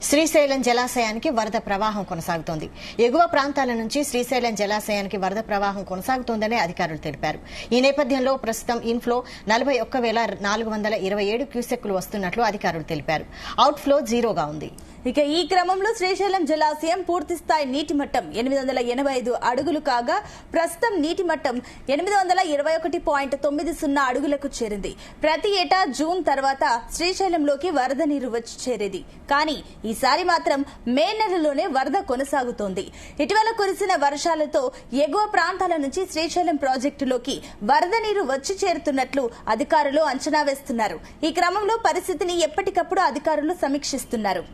శ్రీశైలం జలాశయానికి వరద ప్రవాహం కొనసాగుతోంది. ఎగువ ప్రాంతాల నుంచి శ్రీశైలం జలాశయానికి వరద ప్రవాహం కొనసాగుతోందని అధికారులు తెలిపారు. ఈ నేపథ్యంలో ప్రస్తుతం ఇన్ఫ్లో 41,427 క్యూసెక్కులు వస్తున్నట్లు అధికారులు తెలిపారు. అవుట్ఫ్లో జీరోగా ఉంది. ఇక ఈ క్రమంలో శ్రీశైలం జలాశయం పూర్తిస్థాయి నీటి మట్టం 885 అడుగులు కాగా ప్రస్తుతం నీటి మట్టం 821.90 అడుగులకు చేరింది. ప్రతి ఏటా జూన్ తర్వాత శ్రీశైలంలోకి వరద నీరు వచ్చి చేరేది. కానీ ఈసారి మాత్రం మే నెలలోనే వరద కొనసాగుతోంది. ఇటీవల కురిసిన వర్షాలతో ఎగువ ప్రాంతాల నుంచి శ్రీశైలం ప్రాజెక్టులోకి వరద నీరు వచ్చి చేరుతున్నట్లు అధికారులు అంచనా వేస్తున్నారు. ఈ క్రమంలో పరిస్థితిని ఎప్పటికప్పుడు అధికారులు సమీక్షిస్తున్నారు.